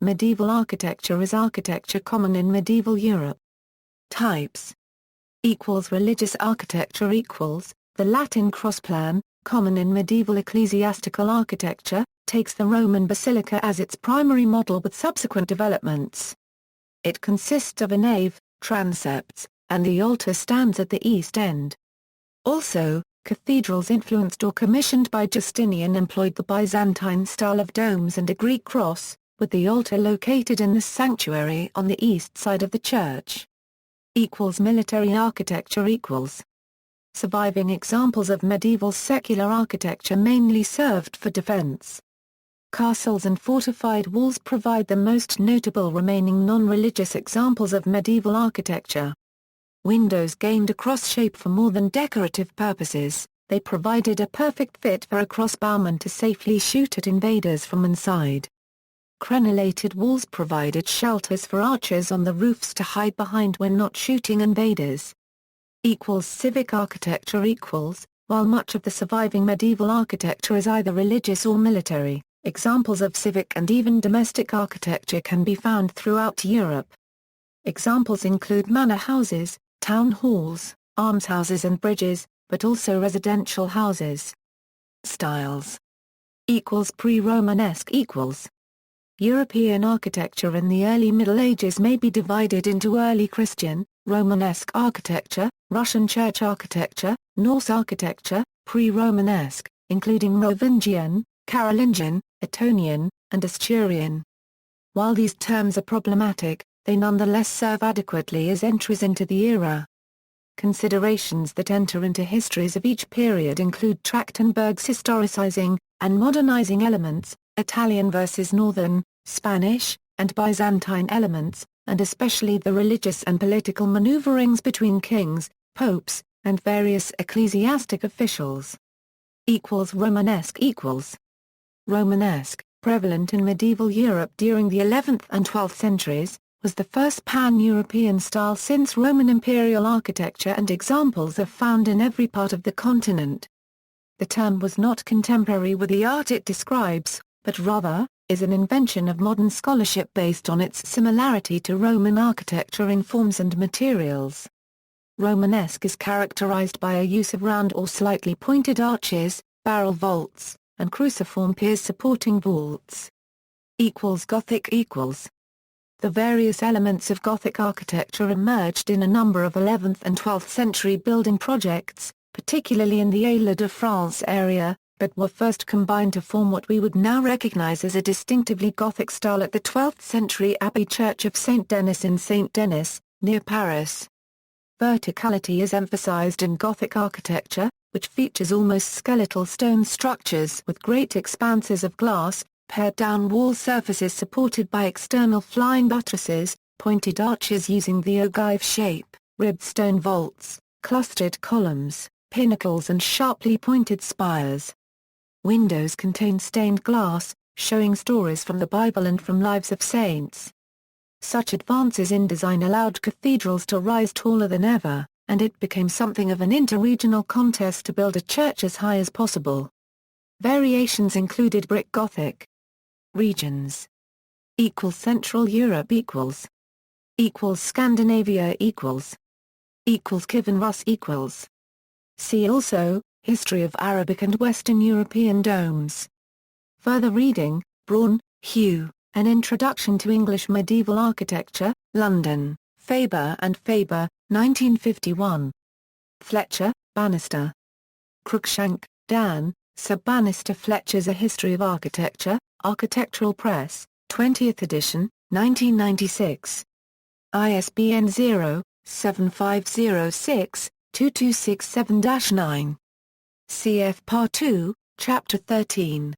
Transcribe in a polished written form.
Medieval architecture is architecture common in medieval Europe. Types. Religious architecture the Latin crossplan, common in medieval ecclesiastical architecture, takes the Roman basilica as its primary model with subsequent developments. It consists of a nave, transepts, and the altar stands at the east end. Also, cathedrals influenced or commissioned by Justinian employed the Byzantine style of domes and a Greek cross, with the altar located in the sanctuary on the east side of the church. Military architecture Surviving examples of medieval secular architecture mainly served for defense. Castles and fortified walls provide the most notable remaining non-religious examples of medieval architecture. Windows gained a cross shape for more than decorative purposes, they provided a perfect fit for a crossbowman to safely shoot at invaders from inside. Crenellated walls provided shelters for archers on the roofs to hide behind when not shooting invaders. Civic architecture While much of the surviving medieval architecture is either religious or military, examples of civic and even domestic architecture can be found throughout Europe. Examples include manor houses, town halls, almshouses and bridges, but also residential houses. Styles. Pre-Romanesque European architecture in the early Middle Ages may be divided into early Christian, Romanesque architecture, Russian church architecture, Norse architecture, pre-Romanesque, including Merovingian, Carolingian, Etonian, and Asturian. While these terms are problematic, they nonetheless serve adequately as entries into the era. Considerations that enter into histories of each period include Trachtenberg's historicizing and modernizing elements, Italian versus Northern, Spanish, and Byzantine elements, and especially the religious and political maneuverings between kings, popes, and various ecclesiastic officials. Romanesque Romanesque, prevalent in medieval Europe during the 11th and 12th centuries, was the first pan-European style since Roman imperial architecture, and examples are found in every part of the continent. The term was not contemporary with the art it describes, but rather, is an invention of modern scholarship based on its similarity to Roman architecture in forms and materials. Romanesque is characterized by a use of round or slightly pointed arches, barrel vaults, and cruciform piers supporting vaults. Gothic The various elements of Gothic architecture emerged in a number of 11th and 12th century building projects, particularly in the Île-de-France area, but were first combined to form what we would now recognize as a distinctively Gothic style at the 12th century Abbey Church of Saint-Denis in Saint-Denis, near Paris. Verticality is emphasized in Gothic architecture, which features almost skeletal stone structures with great expanses of glass, pared-down wall surfaces supported by external flying buttresses, pointed arches using the ogive shape, ribbed stone vaults, clustered columns, pinnacles and sharply pointed spires. Windows contain stained glass, showing stories from the Bible and from lives of saints. Such advances in design allowed cathedrals to rise taller than ever, and it became something of an interregional contest to build a church as high as possible. Variations included brick Gothic. Regions. Central Europe Scandinavia Kievan Rus See also, History of Arabic and Western European domes. Further reading, Braun, Hugh, An Introduction to English Medieval Architecture, London, Faber and Faber, 1951. Fletcher, Bannister. Cruikshank, Dan, Sir Bannister Fletcher's A History of Architecture, Architectural Press, 20th edition, 1996. ISBN 0-7506-2267-9. Cf. Part 2, Chapter 13.